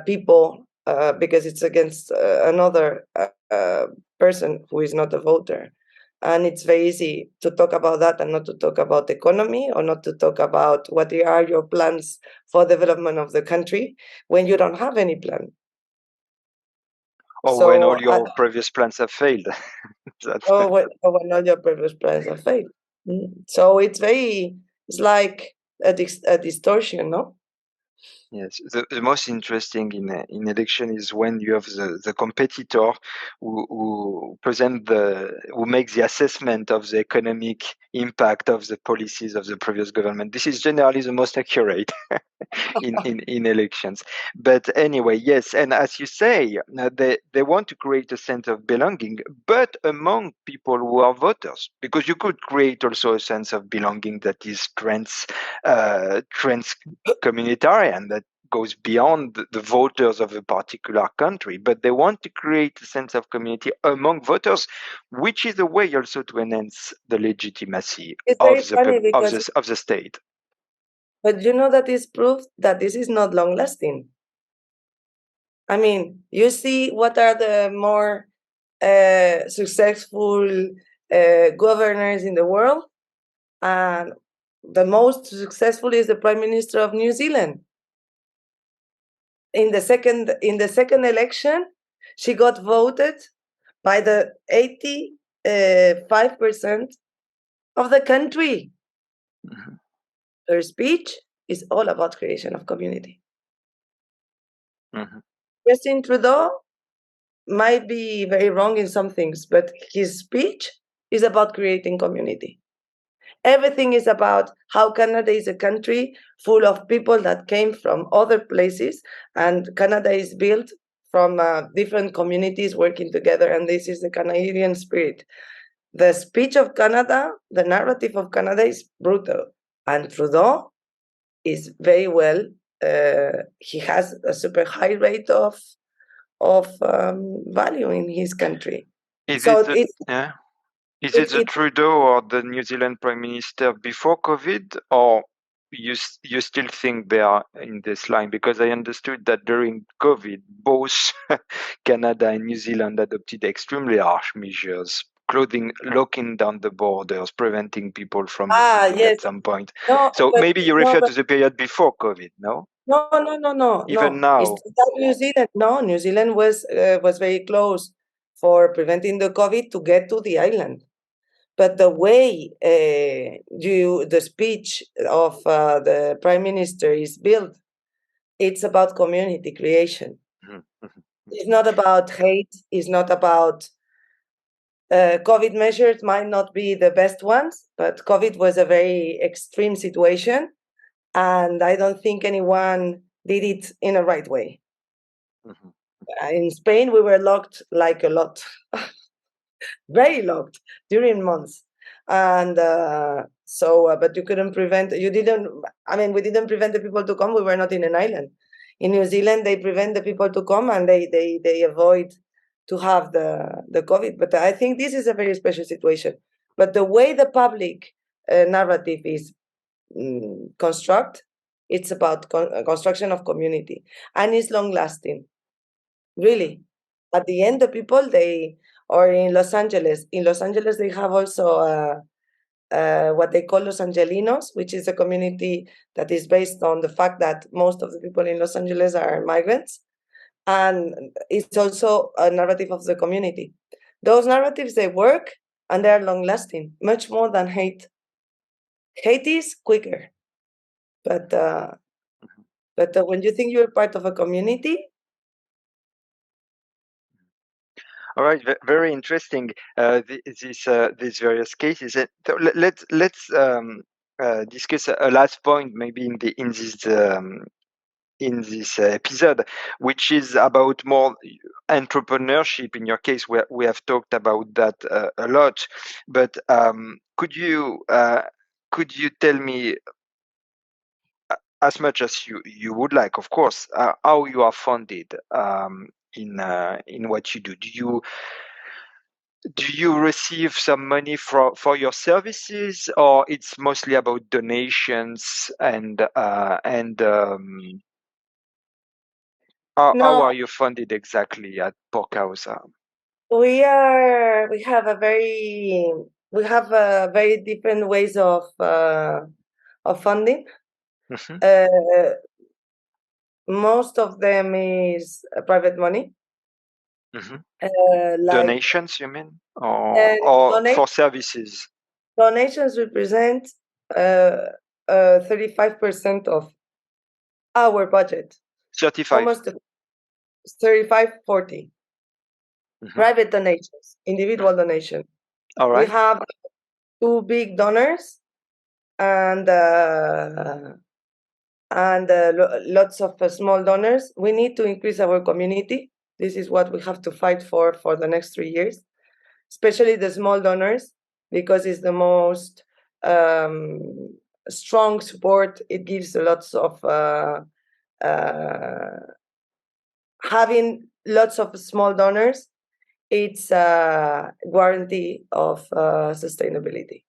people because it's against another person who is not a voter. And it's very easy to talk about that and not to talk about economy, or not to talk about what are your plans for development of the country when you don't have any plan. Or when So, all your previous plans have failed. That's when all your previous plans are fake. So it's like a distortion, no? yes. The most interesting in election is when you have the competitor who who makes the assessment of the economic impact of the policies of the previous government. This is generally the most accurate in elections. But anyway, yes, and as you say, they want to create a sense of belonging, but among people who are voters, because you could create also a sense of belonging that is trans communitarian, that goes beyond the voters of a particular country, but they want to create a sense of community among voters, which is a way also to enhance the legitimacy It's of very funny because, of the state. but you know, that is proof that this is not long lasting. I mean, you see what are the more successful governors in the world, and the most successful is the Prime Minister of New Zealand. In the second election, she got voted by the 85% of the country. Mhm. Her speech is all about creation of community. Mhm. Justin Trudeau might be very wrong in some things, but his speech is about creating community. Everything is about how Canada is a country full of people that came from other places, and Canada is built from different communities working together, and this is the Canadian spirit. The speech of Canada, the narrative of Canada is brutal, and Trudeau is very well. He has a super high rate of value in his country. Is So it the, yeah? Is it the it Trudeau or the New Zealand Prime Minister before COVID, or you still think they are in this line? Because I understood that during COVID, both Canada and New Zealand adopted extremely harsh measures, locking down the borders, preventing people from visiting yes. at some point. No, So but maybe you no, refer but to the period before COVID, no? Even no. It's now. that New Zealand. No, New Zealand was very close for preventing the COVID to get to the island. But the way the speech of the Prime Minister is built, it's about community creation. Mhm, mhm, It's not about hate. It's not about COVID measures might not be the best ones, but COVID was a very extreme situation, and I don't think anyone did it in a right way. mhm. In Spain, we were locked like a lot, very locked during months, and but you couldn't prevent. You didn't. I mean, we didn't prevent the people to come. We were not in an island. In New Zealand, they prevent the people to come, and they avoid to have the COVID. But I think this is a very special situation. But the way the public narrative is construct, it's about construction of community, and it's long lasting. Really, at the end, the people or in Los Angeles. In Los Angeles, they have also what they call Los Angelinos, which is a community that is based on the fact that most of the people in Los Angeles are migrants, and it's also a narrative of the community. Those narratives, they work, and they are long lasting, much more than hate. Hate is quicker, but when you think you're part of a community, All right, very interesting. These various cases. So let's discuss a last point, maybe in this episode, which is about more entrepreneurship. In your case, we have talked about that a lot. But could you tell me, as much as you would like, of course, how you are funded in what you do? Do you receive some money for your services, or it's mostly about donations and How No, are you funded exactly at Por Causa? we have very different ways of funding. Mhm, Uh, most of them is private money, mhm. like Donations, you mean, or donate for services? donations represent 35% of our budget, 35. almost 35-40. Mhm. Private donations, individual donation. All We right. have two big donors and lots of small donors. We need to increase our community. This is what we have to fight for the next 3 years, especially the small donors, because it's the most um, strong support. It gives lots of having lots of small donors. It's a guarantee of sustainability.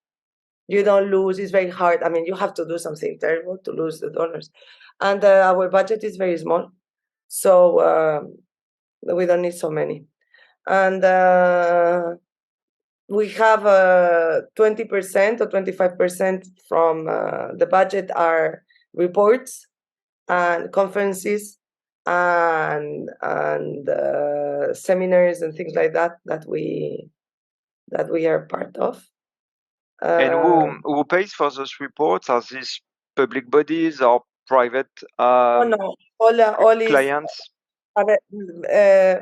You don't lose. It's very hard. I mean, you have to do something terrible to lose the donors, and our budget is very small, so we don't need so many. And we have 20% or 25% from the budget are reports and conferences and seminars and things like that we are part of. And Uh, who pays for those reports? Are these public bodies or private oh no, all is clients? uh,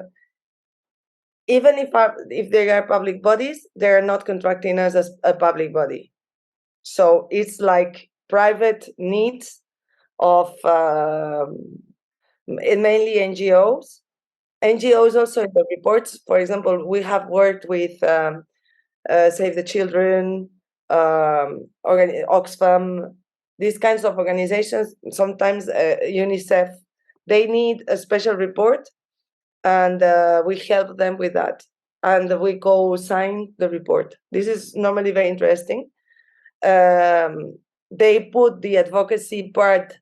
even if they are public bodies, they are not contracting us as a public body. So it's like private needs of mainly NGOs. NGOs also in the reports. For example, we have worked with Save the Children, Oxfam, these kinds of organizations. Sometimes UNICEF, they need a special report, and we help them with that. And we co-sign the report. This is normally very interesting. They put the advocacy part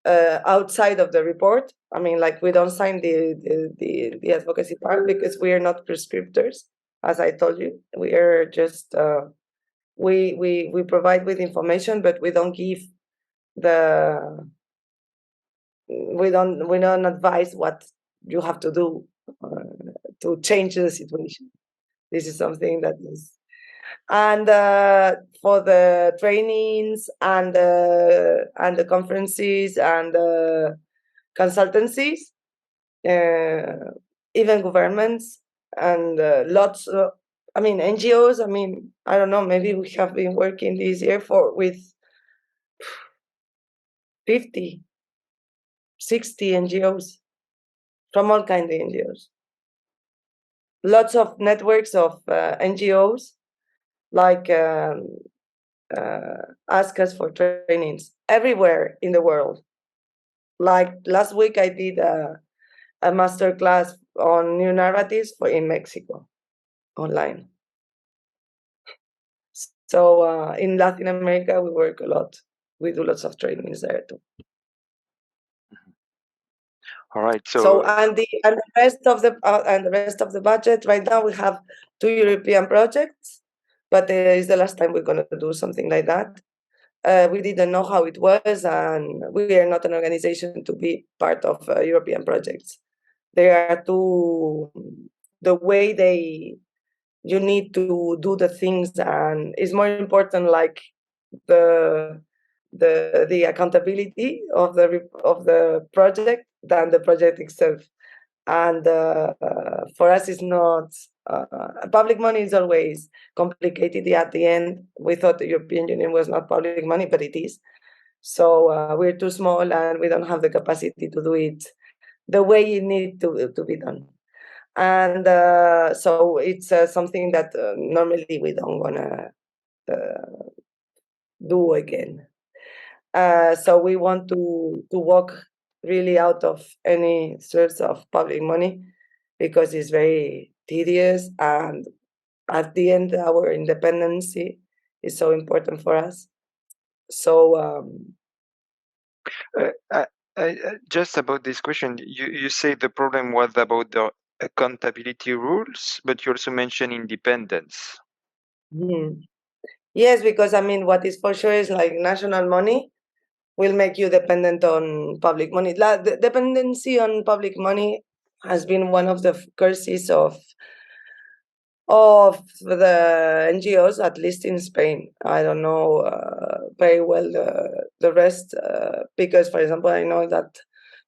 outside of the report. I mean, like we don't sign the advocacy part because we are not prescriptors. As I told you, we are just we provide with information, but we don't give the we don't advise what you have to do to change the situation. This is something that is, and for the trainings and the conferences and the consultancies, even governments and lots of, I mean, NGOs. I mean, I don't know, maybe we have been working this year with 50, 60 NGOs from all kinds of NGOs. Lots of networks of NGOs like ask us for trainings everywhere in the world. Like last week, I did a master class on new narratives in Mexico online. So in Latin America, we work a lot. We do lots of trainings there too. All right. So So and the rest of the budget right now we have 2 European projects, but it's the last time we're going to do something like that. We didn't know how it was, and we are not an organization to be part of European projects. There are the way you need to do the things, and it's more important like the the accountability of the project than the project itself. And for us, it's not public money is always complicated. At the end, we thought the European Union was not public money, but it is. So we're too small, and we don't have the capacity to do it the way it needs to be done. And so it's something that normally we don't wanna do again. So we want to walk really out of any source of public money because it's very tedious, and at the end our independence is so important for us. So uh, Just about this question, you say the problem was about the accountability rules, but you also mention independence. Yes, because I mean, what is for sure is like national money will make you dependent on public money. The dependency on public money has been one of the curses of the NGOs, at least in Spain. I don't know very well the rest because, for example, I know that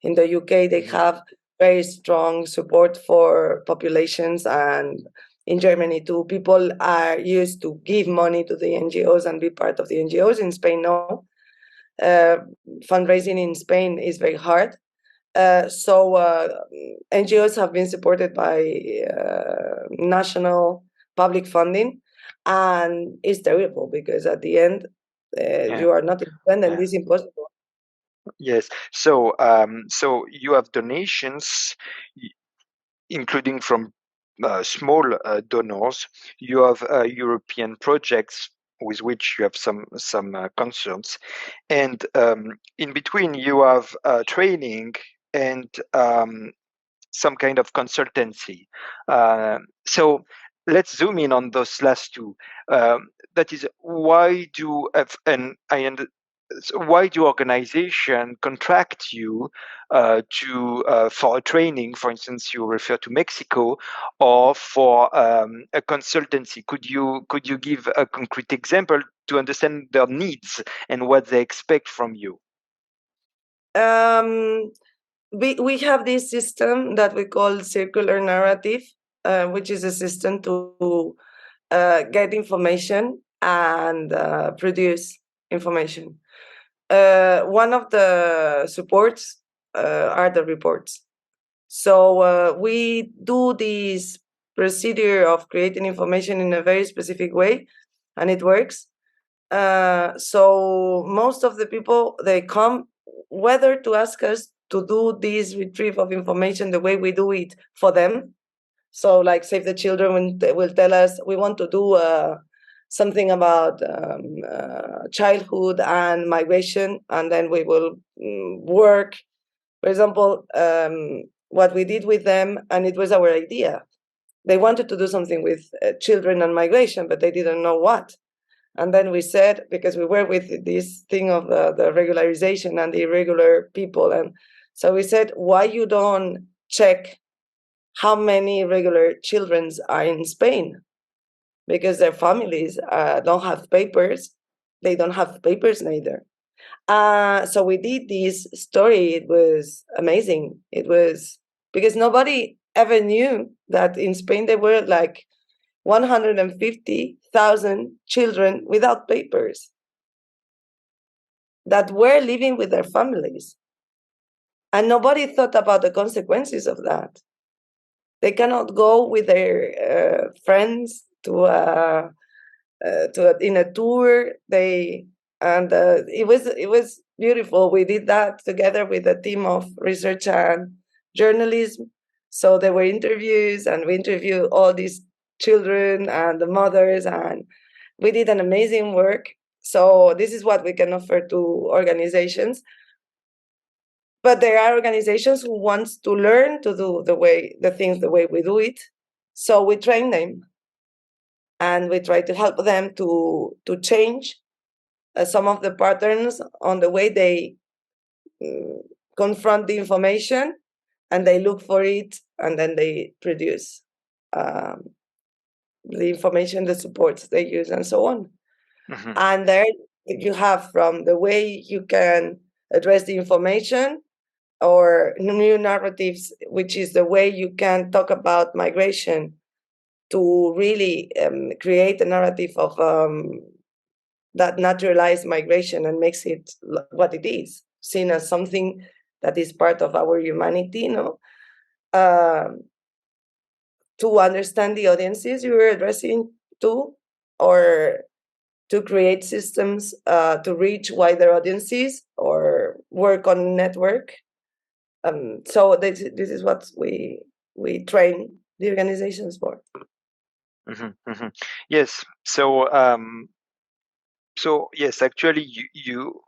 in the UK they have very strong support for populations, and in Germany too. People are used to give money to the NGOs and be part of the NGOs. In Spain, no. Fundraising in Spain is very hard. NGOs have been supported by national public funding, and it's terrible because at the end, you are not independent. It's impossible. Yes. So, so you have donations, including from small donors. You have European projects with which you have some concerns, and in between you have training and some kind of consultancy. So let's zoom in on those last two. That is, why do why do organizations contract you for a training? For instance, you refer to Mexico, or for a consultancy. Could you give a concrete example to understand their needs and what they expect from you? We have this system that we call circular narrative, which is a system to get information and produce information. One of the supports are the reports. So we do this procedure of creating information in a very specific way, and it works. So most of the people, they come whether to ask us to do this retrieve of information the way we do it for them. So like Save the Children will tell us we want to do something about childhood and migration, and then we will work. For example, what we did with them, and it was our idea. They wanted to do something with children and migration, but they didn't know what. And then we said, because we were with this thing of the regularization and the irregular people, and so we said, why you don't check how many regular children are in Spain? Because their families don't have papers. They don't have papers neither. So we did this story. It was amazing. It was because nobody ever knew that in Spain there were like 150,000 children without papers that were living with their families. And nobody thought about the consequences of that. They cannot go with their friends in a tour. It was beautiful. We did that together with a team of research and journalism. So there were interviews, and we interviewed all these children and the mothers, and we did an amazing work. So this is what we can offer to organizations. But there are organizations who want to learn to do the things the way we do it. So we train them, and we try to help them to change some of the patterns on the way they confront the information, and they look for it, and then they produce the information, the supports they use, and so on. And there you have from the way you can address the information or new narratives, which is the way you can talk about migration to really create a narrative of that naturalized migration and makes it what it is, seen as something that is part of our humanity, to understand the audiences you are addressing to, or to create systems to reach wider audiences or work on network. So this is what we train the organizations for. Yes. So so yes, actually, you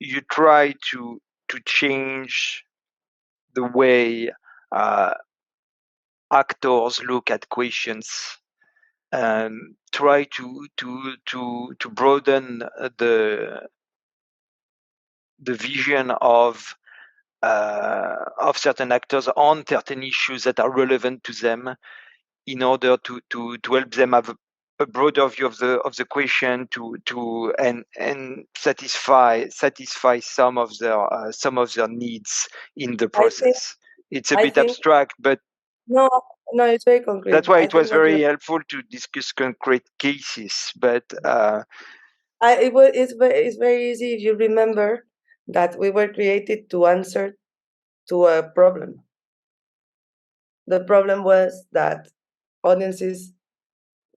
you try to change the way actors look at questions, try to broaden the vision of certain actors on certain issues that are relevant to them, in order to help them have a broader view of the question, and satisfy some of their needs in the I think process. It's a I bit think abstract, but no, no, it's very concrete. that's why I it was think what you're very helpful to discuss concrete cases. But it's very easy if you remember that we were created to answer to a problem. The problem was that audiences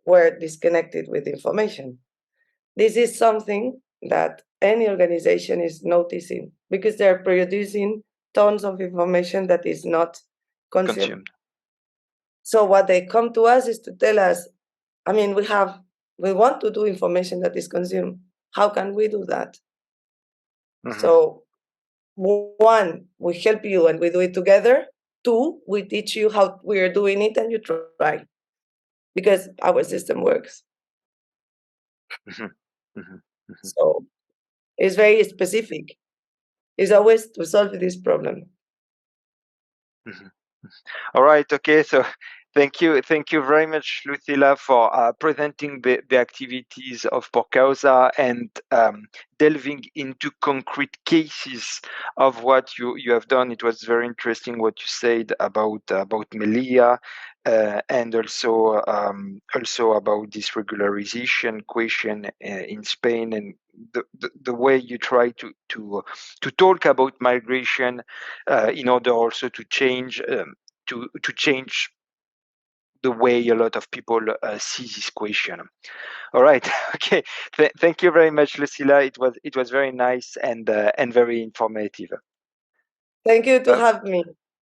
were disconnected with information. This is something that any organization is noticing because they're producing tons of information that is not consumed. So what they come to us is to tell us, I mean, we want to do information that is consumed. How can we do that? So one, we help you and we do it together. Two, we teach you how we are doing it and you try, because our system works. So it's very specific. It's always to solve this problem. All right. Okay. So thank you very much, Lucila, for presenting the activities of Por Causa, and delving into concrete cases of what you have done. It was very interesting what you said about Melia, and also about this regularization question in Spain, and the way you try to talk about migration, in order also to change to change the way a lot of people see this question. All right. Okay. Thank you very much, Lucila. It was very nice and very informative. Thank you to have me.